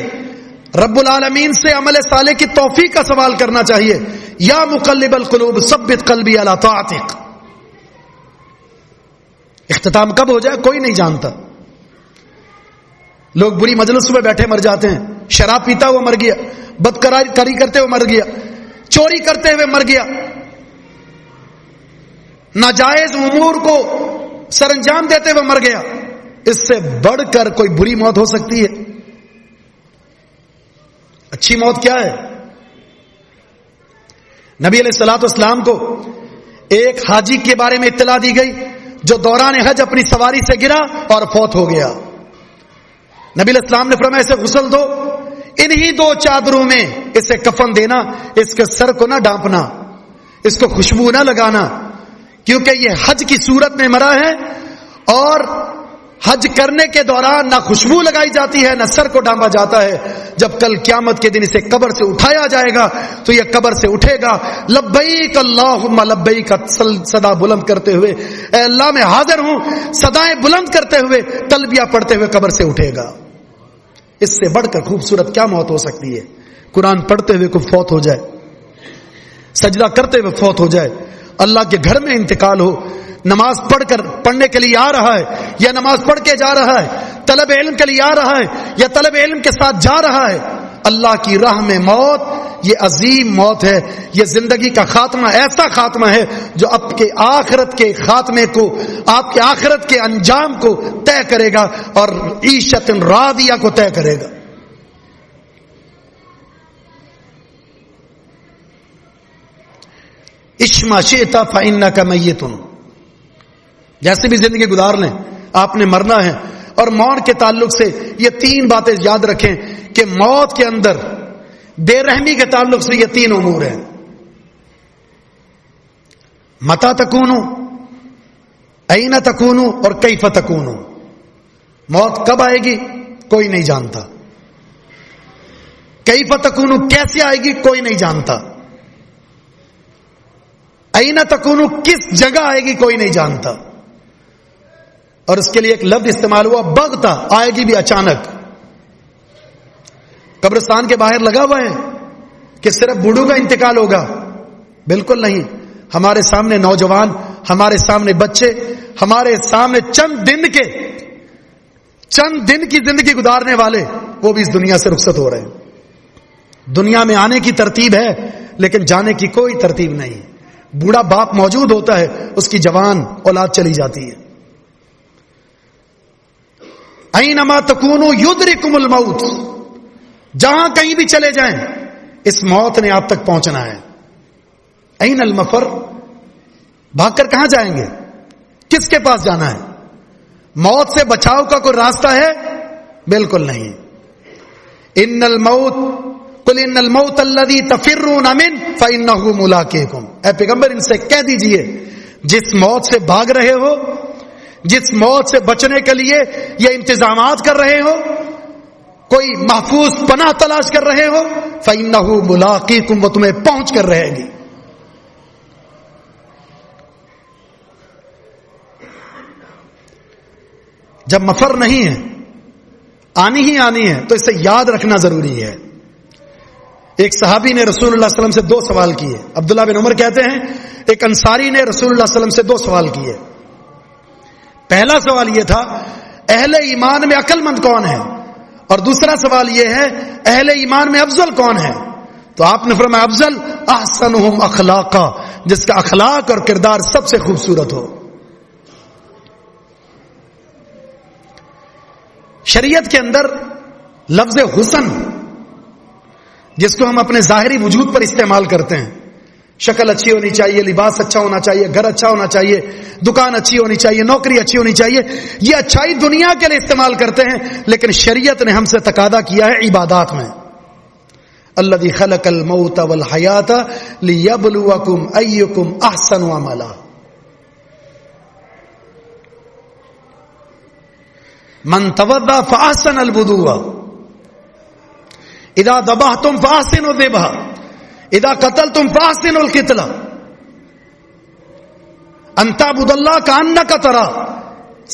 رب العالمین سے عمل صالح کی توفیق کا سوال کرنا چاہیے. یا مقلب القلوب ثبت قلبی علی طاعتک. اختتام کب ہو جائے کوئی نہیں جانتا. لوگ بری مجلس میں بیٹھے مر جاتے ہیں، شراب پیتا ہوا مر گیا، بدکاری کرتے ہوئے مر گیا، چوری کرتے ہوئے مر گیا، ناجائز امور کو سر انجام دیتے ہوئے مر گیا. اس سے بڑھ کر کوئی بری موت ہو سکتی ہے؟ اچھی موت کیا ہے؟ نبی علیہ الصلوۃ والسلام کو ایک حاجی کے بارے میں اطلاع دی گئی جو دوران حج اپنی سواری سے گرا اور فوت ہو گیا. نبی علیہ السلام نے فرمایا اسے غسل دو، انہی 2 چادروں میں اسے کفن دینا، اس کے سر کو نہ ڈانپنا، اس کو خوشبو نہ لگانا، کیونکہ یہ حج کی صورت میں مرا ہے اور حج کرنے کے دوران نہ خوشبو لگائی جاتی ہے نہ سر کو ڈانپا جاتا ہے. جب کل قیامت کے دن اسے قبر سے اٹھایا جائے گا تو یہ قبر سے اٹھے گا لبیک اللہم لبیک صدا بلند کرتے ہوئے، اے اللہ میں حاضر ہوں، صدائیں بلند کرتے ہوئے، تلبیہ پڑھتے ہوئے قبر سے اٹھے گا. اس سے بڑھ کر خوبصورت کیا موت ہو سکتی ہے؟ قرآن پڑھتے ہوئے کوئی فوت ہو جائے، سجدہ کرتے ہوئے فوت ہو جائے، اللہ کے گھر میں انتقال ہو، نماز پڑھنے کے لیے آ رہا ہے یا نماز پڑھ کے جا رہا ہے، طلب علم کے لیے آ رہا ہے یا طلب علم کے ساتھ جا رہا ہے، اللہ کی راہ میں موت یہ عظیم موت ہے. یہ زندگی کا خاتمہ ایسا خاتمہ ہے جو آپ کے آخرت کے خاتمے کو، آپ کے آخرت کے انجام کو طے کرے گا اور عیشت راضیہ کو طے کرے گا. اشما شئت فإنک میت. جیسے بھی زندگی گزار لیں، آپ نے مرنا ہے. اور موت کے تعلق سے یہ 3 باتیں یاد رکھیں کہ موت کے اندر بے رحمی کے تعلق سے یہ 3 امور ہیں. متى تکون، این تکون اور کیف تکون. موت کب آئے گی کوئی نہیں جانتا، کیف تکون کیسے آئے گی کوئی نہیں جانتا، این تکون کس جگہ آئے گی کوئی نہیں جانتا. اور اس کے لیے ایک لفظ استعمال ہوا بغتہ، آئے گی بھی اچانک. قبرستان کے باہر لگا ہوا ہے کہ صرف بوڑھوں کا انتقال ہوگا، بالکل نہیں. ہمارے سامنے نوجوان، ہمارے سامنے بچے، ہمارے سامنے چند دن کی زندگی گزارنے والے، وہ بھی اس دنیا سے رخصت ہو رہے ہیں. دنیا میں آنے کی ترتیب ہے لیکن جانے کی کوئی ترتیب نہیں. بوڑھا باپ موجود ہوتا ہے، اس کی جوان اولاد چلی جاتی ہے. اینما تکونوا یدرککم الموت. جہاں کہیں بھی چلے جائیں اس موت نے آپ تک پہنچنا ہے. این المفر، بھاگ کر کہاں جائیں گے؟ کس کے پاس جانا ہے؟ موت سے بچاؤ کا کوئی راستہ ہے؟ بالکل نہیں. ان الموت قل ان الموت الذي تفرون منه فانه ملاقيكم. اے پیغمبر ان سے کہہ دیجئے جس موت سے بھاگ رہے ہو، جس موت سے بچنے کے لیے یہ انتظامات کر رہے ہو، کوئی محفوظ پناہ تلاش کر رہے ہو، فَإِنَّهُ مُلَاقِيكُمْ، وہ تمہیں پہنچ کر رہے گی. جب مفر نہیں ہے، آنی ہی آنی ہے، تو اسے یاد رکھنا ضروری ہے. ایک صحابی نے رسول اللہ صلی اللہ علیہ وسلم سے 2 سوال کیے. عبداللہ بن عمر کہتے ہیں ایک انصاری نے رسول اللہ صلی اللہ علیہ وسلم سے 2 سوال کیے. پہلا سوال یہ تھا اہل ایمان میں عقل مند کون ہے؟ اور دوسرا سوال یہ ہے اہل ایمان میں افضل کون ہے؟ تو آپ نے فرمایا افضل احسنہم اخلاقا، جس کا اخلاق اور کردار سب سے خوبصورت ہو۔ شریعت کے اندر لفظ حسن جس کو ہم اپنے ظاہری وجود پر استعمال کرتے ہیں، شکل اچھی ہونی چاہیے، لباس اچھا ہونا چاہیے، گھر اچھا ہونا چاہیے، دکان اچھی ہونی چاہیے، نوکری اچھی ہونی چاہیے، یہ اچھائی دنیا کے لیے استعمال کرتے ہیں، لیکن شریعت نے ہم سے تقاضا کیا ہے عبادات میں، الذی خلق الموت والحیات لیبلوکم ایکم احسن عملا۔ من توضا فاحسن الوضوء اذا ذبحتم فاحسنوا الذبح اذا قتلتم فاحسنوا القتل ان تعبد اللہ کأنک تراہ۔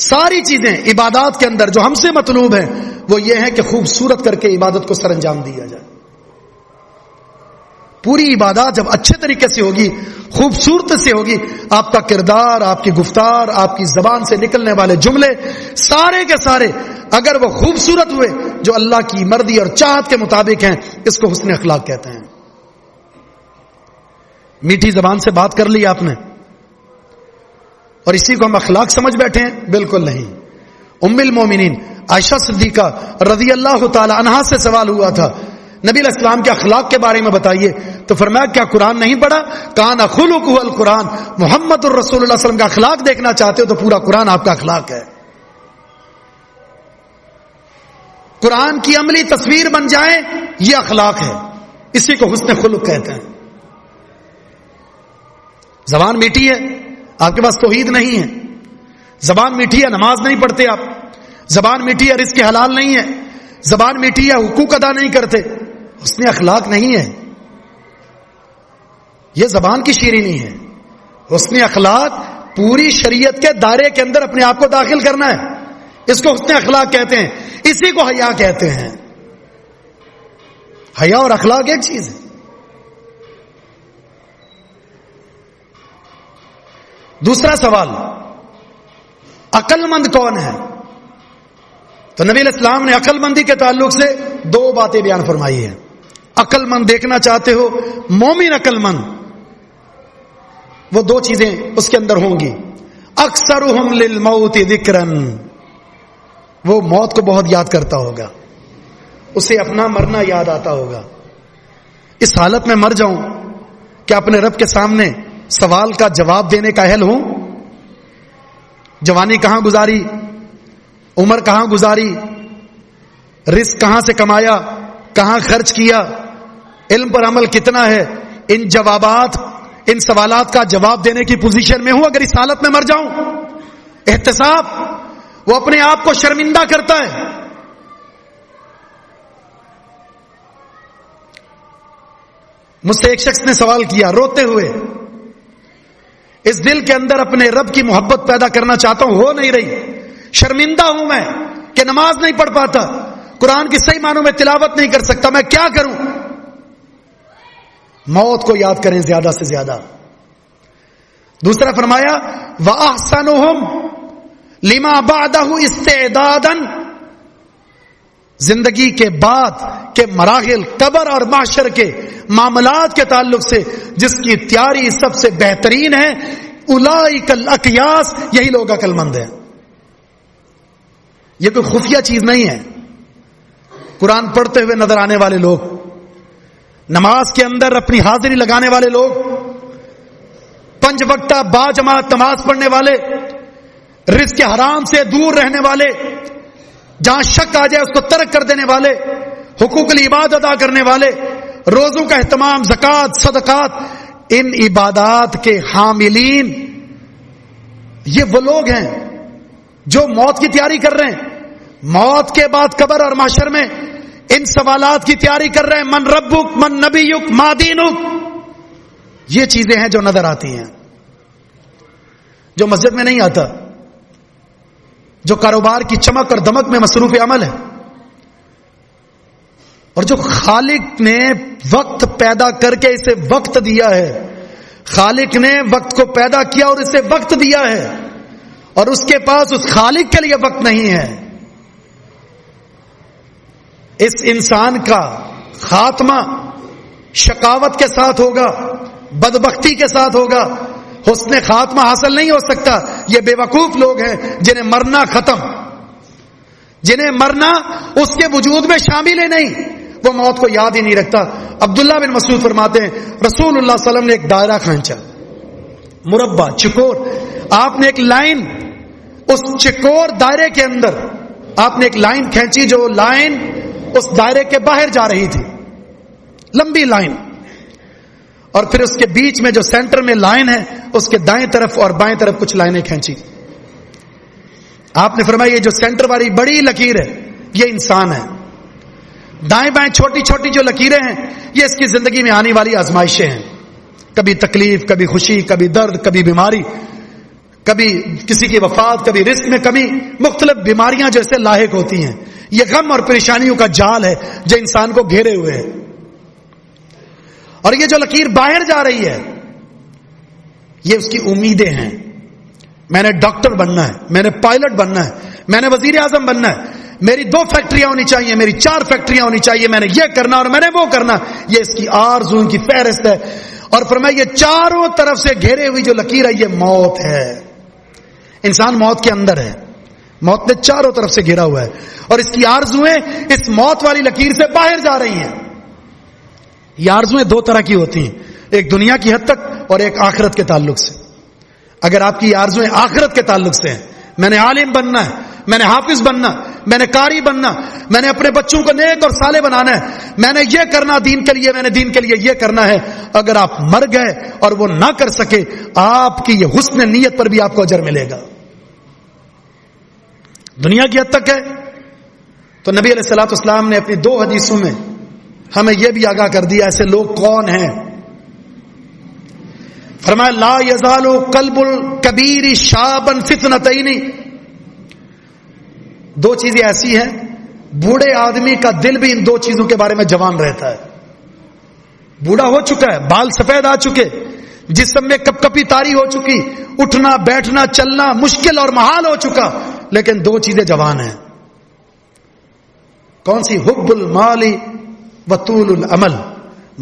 ساری چیزیں عبادات کے اندر جو ہم سے مطلوب ہیں وہ یہ ہے کہ خوبصورت کر کے عبادت کو سر انجام دیا جائے۔ پوری عبادات جب اچھے طریقے سے ہوگی، خوبصورت سے ہوگی، آپ کا کردار، آپ کی گفتار، آپ کی زبان سے نکلنے والے جملے سارے کے سارے اگر وہ خوبصورت ہوئے جو اللہ کی مرضی اور چاہت کے مطابق ہیں، اس کو حسن اخلاق کہتے ہیں۔ میٹھی زبان سے بات کر لی آپ نے اور اسی کو ہم اخلاق سمجھ بیٹھے ہیں؟ بالکل نہیں۔ ام المومنین عائشہ صدیقہ رضی اللہ تعالی عنہا سے سوال ہوا تھا نبی علیہ السلام کے اخلاق کے بارے میں بتائیے، تو فرمایا کیا قرآن نہیں پڑھا؟ کان خلقہ القرآن، محمد الرسول اللہ صلی اللہ علیہ وسلم کا اخلاق دیکھنا چاہتے ہو تو پورا قرآن آپ کا اخلاق ہے۔ قرآن کی عملی تصویر بن جائے یہ اخلاق ہے، اسی کو حسن خلق کہتے ہیں۔ زبان میٹھی ہے، آپ کے پاس توحید نہیں ہے، زبان میٹھی ہے، نماز نہیں پڑھتے آپ، زبان میٹھی ہے، رزق حلال نہیں ہے، زبان میٹھی ہے، حقوق ادا نہیں کرتے، حسن اخلاق نہیں ہے، یہ زبان کی شیرینی ہے۔ حسن اخلاق پوری شریعت کے دائرے کے اندر اپنے آپ کو داخل کرنا ہے، اس کو حسن اخلاق کہتے ہیں، اسی کو حیا کہتے ہیں۔ حیا اور اخلاق ایک چیز ہے۔ دوسرا سوال، عقل مند کون ہے؟ تو نبی علیہ السلام نے عقل مندی کے تعلق سے دو باتیں بیان فرمائی ہیں۔ عقل مند دیکھنا چاہتے ہو، مومن عقل مند، وہ دو چیزیں اس کے اندر ہوں گی۔ اکثرہم للموت ذکرن، وہ موت کو بہت یاد کرتا ہوگا، اسے اپنا مرنا یاد آتا ہوگا۔ اس حالت میں مر جاؤں کہ اپنے رب کے سامنے سوال کا جواب دینے کا اہل ہوں؟ جوانی کہاں گزاری، عمر کہاں گزاری، رزق کہاں سے کمایا، کہاں خرچ کیا، علم پر عمل کتنا ہے، ان جوابات، ان سوالات کا جواب دینے کی پوزیشن میں ہوں اگر اس حالت میں مر جاؤں؟ احتساب، وہ اپنے آپ کو شرمندہ کرتا ہے۔ مجھ سے ایک شخص نے سوال کیا روتے ہوئے، اس دل کے اندر اپنے رب کی محبت پیدا کرنا چاہتا ہوں، ہو نہیں رہی، شرمندہ ہوں میں کہ نماز نہیں پڑھ پاتا، قرآن کی صحیح معنوں میں تلاوت نہیں کر سکتا، میں کیا کروں؟ موت کو یاد کریں زیادہ سے زیادہ۔ دوسرا فرمایا وَأَحْسَنُهُمْ لِمَا بَعْدَهُ اسْتِعْدَادًا، زندگی کے بعد کے مراحل، قبر اور محشر کے معاملات کے تعلق سے جس کی تیاری سب سے بہترین ہے، اولئک الاقیاس، یہی لوگ عقل مند ہیں۔ یہ کوئی خفیہ چیز نہیں ہے۔ قرآن پڑھتے ہوئے نظر آنے والے لوگ، نماز کے اندر اپنی حاضری لگانے والے لوگ، 5 وقتہ با جماعت نماز پڑھنے والے، رزق حرام سے دور رہنے والے، جہاں شک آ جائے اس کو ترک کر دینے والے، حقوق العباد ادا کرنے والے، روزوں کا اہتمام، زکوٰۃ، صدقات، ان عبادات کے حاملین، یہ وہ لوگ ہیں جو موت کی تیاری کر رہے ہیں، موت کے بعد قبر اور محشر میں ان سوالات کی تیاری کر رہے ہیں، من ربک، من نبیک، ما دینک، یہ چیزیں ہیں جو نظر آتی ہیں، جو مسجد میں نہیں آتا، جو کاروبار کی چمک اور دمک میں مصروف عمل ہے، اور جو خالق نے وقت پیدا کر کے اسے وقت دیا ہے، خالق نے وقت کو پیدا کیا اور اسے وقت دیا ہے، اور اس کے پاس اس خالق کے لیے وقت نہیں ہے، اس انسان کا خاتمہ شقاوت کے ساتھ ہوگا، بدبختی کے ساتھ ہوگا، حسن خاتمہ حاصل نہیں ہو سکتا۔ یہ بے وقوف لوگ ہیں جنہیں مرنا ختم، جنہیں مرنا اس کے وجود میں شامل ہی نہیں، وہ موت کو یاد ہی نہیں رکھتا۔ عبداللہ بن مسعود فرماتے ہیں رسول اللہ صلی اللہ علیہ وسلم نے ایک دائرہ کھینچا، مربع چکور، آپ نے ایک لائن، اس چکور دائرے کے اندر آپ نے ایک لائن کھینچی، جو لائن اس دائرے کے باہر جا رہی تھی، لمبی لائن، اور پھر اس کے بیچ میں جو سینٹر میں لائن ہے اس کے دائیں طرف اور بائیں طرف کچھ لائنیں کھینچی۔ آپ نے فرمایا یہ جو سینٹر والی بڑی لکیر ہے یہ انسان ہے، دائیں بائیں چھوٹی چھوٹی جو لکیریں ہیں یہ اس کی زندگی میں آنے والی آزمائشیں ہیں، کبھی تکلیف، کبھی خوشی، کبھی درد، کبھی بیماری، کبھی کسی کی وفات، کبھی رزق میں کمی، مختلف بیماریاں جو اسے لاحق ہوتی ہیں۔ یہ غم اور پریشانیوں کا جال ہے جو انسان کو گھیرے ہوئے ہے، اور یہ جو لکیر باہر جا رہی ہے یہ اس کی امیدیں ہیں، میں نے ڈاکٹر بننا ہے، میں نے پائلٹ بننا ہے، میں نے وزیر اعظم بننا ہے، میری 2 فیکٹریاں ہونی چاہیے، میری 4 فیکٹریاں ہونی چاہیے، میں نے یہ کرنا اور میں نے وہ کرنا، یہ اس کی آرزوؤں کی فہرست ہے۔ اور فرمایا یہ چاروں طرف سے گھیرے ہوئی جو لکیر ہے یہ موت ہے، انسان موت کے اندر ہے، موت نے چاروں طرف سے گھیرا ہوا ہے، اور اس کی آرزویں اس موت والی لکیر سے باہر جا رہی ہیں۔ یہ آرزویں 2 طرح کی ہوتی ہیں، ایک دنیا کی حد تک اور ایک آخرت کے تعلق سے۔ اگر آپ کی آرزویں آخرت کے تعلق سے ہیں، میں نے عالم بننا ہے، میں نے حافظ بننا، میں نے قاری بننا، میں نے اپنے بچوں کو نیک اور صالح بنانا ہے، میں نے یہ کرنا دین کے لیے، میں نے دین کے لیے یہ کرنا ہے، اگر آپ مر گئے اور وہ نہ کر سکے، آپ کی یہ حسن نیت پر بھی آپ کو اجر ملے گا۔ دنیا کی حد تک ہے تو نبی علیہ الصلوۃ والسلام نے اپنی 2 حدیثوں میں ہمیں یہ بھی آگاہ کر دیا ایسے لوگ کون ہیں۔ فرمایا لا یزال قلب الکبیر شابا فتنتین، 2 چیزیں ایسی ہیں بوڑھے آدمی کا دل بھی ان 2 چیزوں کے بارے میں جوان رہتا ہے، بوڑھا ہو چکا ہے، بال سفید آ چکے، جسم میں کپ کپی طاری ہو چکی، اٹھنا بیٹھنا چلنا مشکل اور محال ہو چکا، لیکن 2 چیزیں جوان ہیں۔ کون سی؟ حب المال وطول العمل،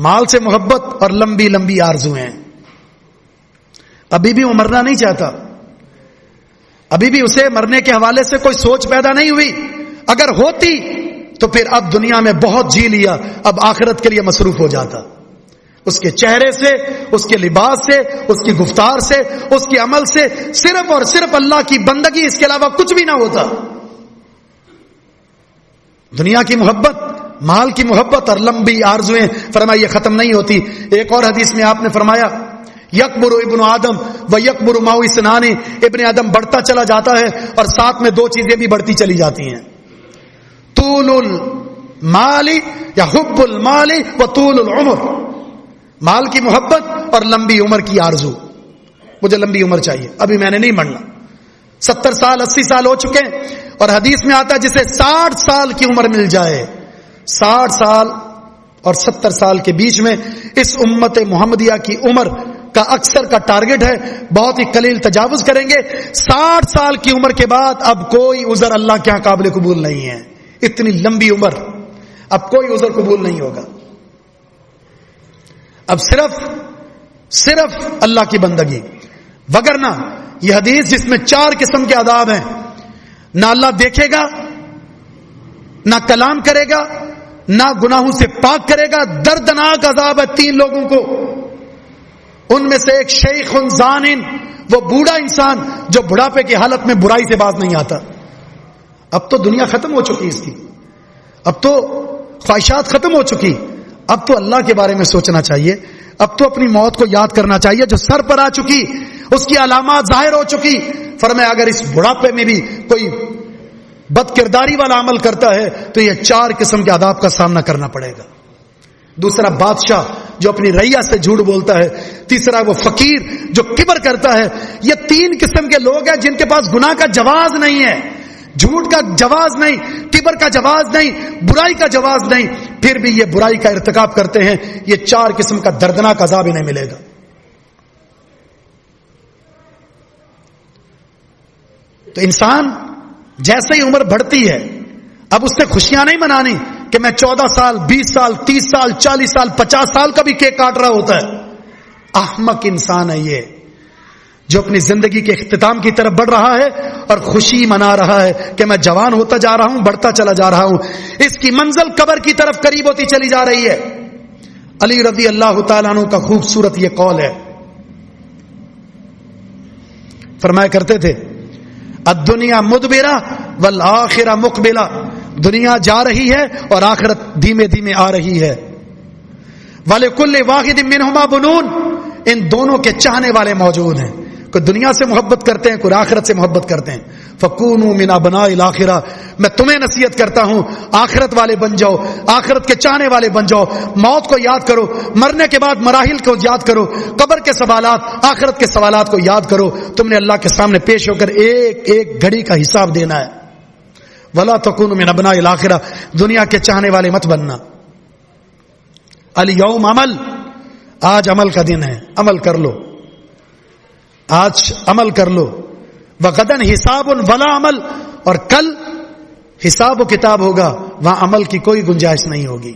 مال سے محبت اور لمبی لمبی آرزویں۔ ابھی بھی وہ مرنا نہیں چاہتا، ابھی بھی اسے مرنے کے حوالے سے کوئی سوچ پیدا نہیں ہوئی، اگر ہوتی تو پھر اب دنیا میں بہت جی لیا، اب آخرت کے لیے مصروف ہو جاتا۔ اس کے چہرے سے، اس کے لباس سے، اس کی گفتار سے، اس کے عمل سے صرف اور صرف اللہ کی بندگی، اس کے علاوہ کچھ بھی نہ ہوتا۔ دنیا کی محبت، مال کی محبت اور لمبی آرزویں، فرمایا یہ ختم نہیں ہوتی۔ ایک اور حدیث میں آپ نے فرمایا یکبر ابن آدم و یکبر معه اثنان، ابن آدم بڑھتا چلا جاتا ہے اور ساتھ میں 2 چیزیں بھی بڑھتی چلی جاتی ہیں، طول المال یا حب المال و طول العمر، مال کی محبت اور لمبی عمر کی آرزو، مجھے لمبی عمر چاہیے، ابھی میں نے نہیں مرنا، 70 سال 80 سال ہو چکے ہیں، اور حدیث میں آتا ہے جسے 60 سال کی عمر مل جائے، 60 سال اور 70 سال کے بیچ میں اس امت محمدیہ کی عمر کا اکثر کا ٹارگٹ ہے، بہت ہی قلیل تجاوز کریں گے۔ 60 سال کی عمر کے بعد اب کوئی عذر اللہ کے یہاں قابل قبول نہیں ہے، اتنی لمبی عمر، اب کوئی عذر قبول نہیں ہوگا، اب صرف اللہ کی بندگی۔ وگرنہ یہ حدیث جس میں 4 قسم کے عذاب ہیں، نہ اللہ دیکھے گا، نہ کلام کرے گا، نہ گناہوں سے پاک کرے گا، دردناک عذاب ہے 3 لوگوں کو۔ ان میں سے ایک شیخ زانن، وہ بوڑھا انسان جو بڑھاپے کی حالت میں برائی سے باز نہیں آتا۔ اب تو دنیا ختم ہو چکی اس کی، اب تو خواہشات ختم ہو چکی، اب تو اللہ کے بارے میں سوچنا چاہیے، اب تو اپنی موت کو یاد کرنا چاہیے جو سر پر آ چکی، اس کی علامات ظاہر ہو چکی۔ فرمایا اگر اس بڑھاپے میں بھی کوئی بد کرداری والا عمل کرتا ہے تو یہ 4 قسم کے عذاب کا سامنا کرنا پڑے گا۔ دوسرا بادشاہ جو اپنی رعیہ سے جھوٹ بولتا ہے، تیسرا وہ فقیر جو کبر کرتا ہے۔ یہ 3 قسم کے لوگ ہیں جن کے پاس گناہ کا جواز نہیں ہے، جھوٹ کا جواز نہیں، کبر کا جواز نہیں، برائی کا جواز نہیں، پھر بھی یہ برائی کا ارتکاب کرتے ہیں۔ یہ 4 قسم کا دردناک عذاب انہیں ملے گا۔ تو انسان جیسے ہی عمر بڑھتی ہے، اب اس سے خوشیاں نہیں منانی کہ میں 14 سال 20 سال 30 سال 40 سال 50 سال کا بھی کیک کاٹ رہا ہوتا ہے. احمق انسان ہے یہ جو اپنی زندگی کے اختتام کی طرف بڑھ رہا ہے اور خوشی منا رہا ہے کہ میں جوان ہوتا جا رہا ہوں, بڑھتا چلا جا رہا ہوں. اس کی منزل قبر کی طرف قریب ہوتی چلی جا رہی ہے. علی رضی اللہ تعالیٰ عنہ کا خوبصورت یہ قول ہے, فرمایا کرتے تھے الدنیا مدبرہ والآخرہ مقبلہ, دنیا جا رہی ہے اور آخرت دھیمے دھیمے آ رہی ہے. وَلِكُلِّ وَاحِدٍ مِّنْهُمَا بُنُونَ, ان دونوں کے چاہنے والے موجود ہیں. کوئی دنیا سے محبت کرتے ہیں, کوئی آخرت سے محبت کرتے ہیں. فَكُونُوا مِنْ أَبْنَاءِ الْآخِرَةِ, میں تمہیں نصیحت کرتا ہوں آخرت والے بن جاؤ, آخرت کے چاہنے والے بن جاؤ. موت کو یاد کرو, مرنے کے بعد مراحل کو یاد کرو, قبر کے سوالات, آخرت کے سوالات کو یاد کرو. تم نے اللہ کے سامنے پیش ہو کر ایک ایک گھڑی کا حساب دینا ہے. وَلَا تَكُونُوا مِنْ أَبْنَاءِ الْآخِرَةِ, دنیا کے چاہنے والے مت بننا. اليوم عمل, آج عمل کا دن ہے, عمل کر لو, آج عمل کر لو. وغدن حساب ولا عمل, اور کل حساب و کتاب ہوگا, وہاں عمل کی کوئی گنجائش نہیں ہوگی.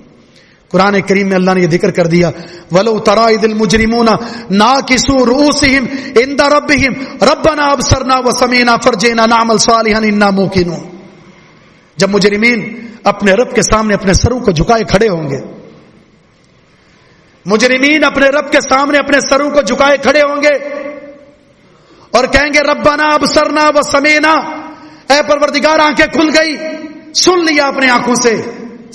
قرآن کریم میں اللہ نے یہ ذکر کر دیا وَلَوْ تَرَىٰ إِذِ الْمُجْرِمُونَ نَاكِسُو رُءُوسِهِمْ عِندَ رَبِّهِمْ رَبَّنَا أَبْصَرْنَا وَسَمِعْنَا فَارْجِعْنَا نَعْمَلْ صَالِحًا إِنَّا مُوقِنُونَ. جب مجرمین اپنے رب کے سامنے اپنے سروں کو جھکائے کھڑے ہوں گے, مجرمین اپنے رب کے سامنے اپنے سروں کو جھکائے کھڑے ہوں گے اور کہیں گے ربنا ابصرنا وسمعنا, اے پروردگار آنکھیں کھل گئی, سن لیا اپنے آنکھوں سے,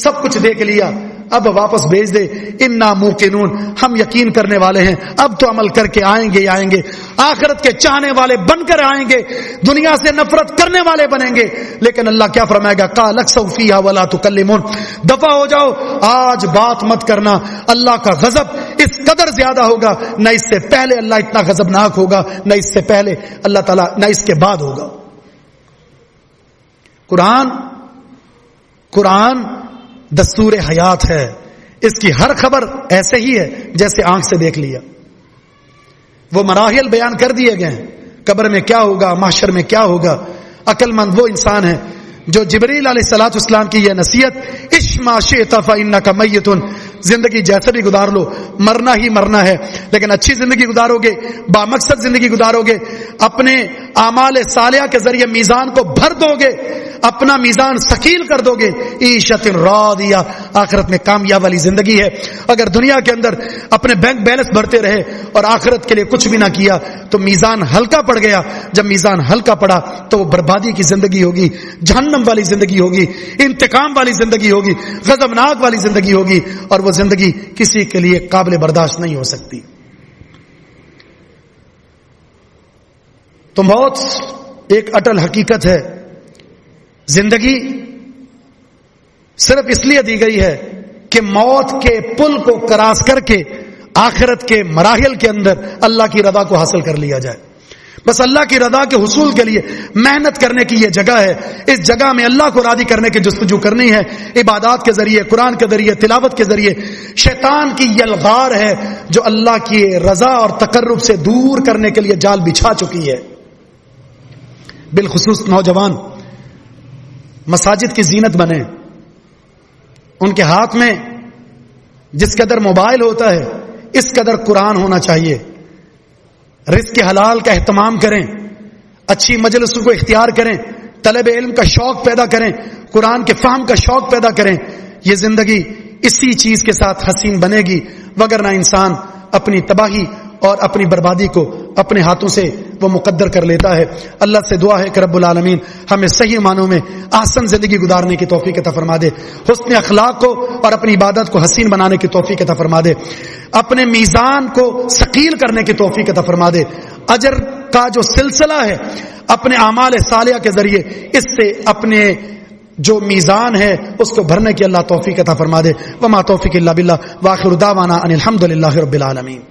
سب کچھ دیکھ لیا, اب واپس بھیج دے. انا موقنون, ہم یقین کرنے والے ہیں, اب تو عمل کر کے آئیں گے, آئیں گے آخرت کے چاہنے والے بن کر آئیں گے, دنیا سے نفرت کرنے والے بنیں گے. لیکن اللہ کیا فرمائے گا قال اخسؤ فیھا ولا تکلمون, دفع ہو جاؤ, آج بات مت کرنا. اللہ کا غضب اس قدر زیادہ ہوگا, نہ اس سے پہلے اللہ اتنا غضبناک ہوگا, نہ اس سے پہلے اللہ تعالیٰ, نہ اس کے بعد ہوگا. قرآن دستور حیات ہے, اس کی ہر خبر ایسے ہی ہے جیسے آنکھ سے دیکھ لیا. وہ مراحل بیان کر دیے گئے ہیں, قبر میں کیا ہوگا, محشر میں کیا ہوگا. عقل مند وہ انسان ہے جو جبریل علیہ الصلوۃ والسلام کی یہ نصیحت عش ما شئت فإنک میت, زندگی جیسے بھی گزار لو, مرنا ہی مرنا ہے, لیکن اچھی زندگی گزارو گے, با مقصد زندگی گزارو گے, اپنے اعمال صالحہ کے ذریعے میزان کو بھر دو گے, اپنا میزان ثقیل کر دو گے. عیشۃ راضیہ, آخرت میں کامیاب والی زندگی ہے. اگر دنیا کے اندر اپنے بینک بیلنس بھرتے رہے اور آخرت کے لیے کچھ بھی نہ کیا تو میزان ہلکا پڑ گیا. جب میزان ہلکا پڑا تو وہ بربادی کی زندگی ہوگی, جہنم والی زندگی ہوگی, انتقام والی زندگی ہوگی, غضبناک والی زندگی ہوگی, اور وہ زندگی کسی کے لیے قابل برداشت نہیں ہو سکتی. تو موت ایک اٹل حقیقت ہے. زندگی صرف اس لیے دی گئی ہے کہ موت کے پل کو کراس کر کے آخرت کے مراحل کے اندر اللہ کی رضا کو حاصل کر لیا جائے. بس اللہ کی رضا کے حصول کے لیے محنت کرنے کی یہ جگہ ہے. اس جگہ میں اللہ کو راضی کرنے کی جستجو کرنی ہے, عبادات کے ذریعے, قرآن کے ذریعے, تلاوت کے ذریعے. شیطان کی یلغار ہے جو اللہ کی رضا اور تقرب سے دور کرنے کے لیے جال بچھا چکی ہے. بالخصوص نوجوان مساجد کی زینت بنے, ان کے ہاتھ میں جس قدر موبائل ہوتا ہے اس قدر قرآن ہونا چاہیے. رزق حلال کا اہتمام کریں, اچھی مجلسوں کو اختیار کریں, طلب علم کا شوق پیدا کریں, قرآن کے فہم کا شوق پیدا کریں. یہ زندگی اسی چیز کے ساتھ حسین بنے گی, وگرنہ انسان اپنی تباہی اور اپنی بربادی کو اپنے ہاتھوں سے وہ مقدر کر لیتا ہے. اللہ سے دعا ہے کہ رب العالمین ہمیں صحیح معنوں میں احسن زندگی گزارنے کی توفیق عطا فرما دے, حسن اخلاق کو اور اپنی عبادت کو حسین بنانے کی توفیق عطا فرما دے, اپنے میزان کو ثقیل کرنے کی توفیق عطا فرما دے. اجر کا جو سلسلہ ہے اپنے اعمال صالحہ کے ذریعے, اس سے اپنے جو میزان ہے اس کو بھرنے کی اللہ توفیق عطا فرما دے. وما توفیق الا باللہ, وآخر دعوانا ان الحمد للہ رب العالمین.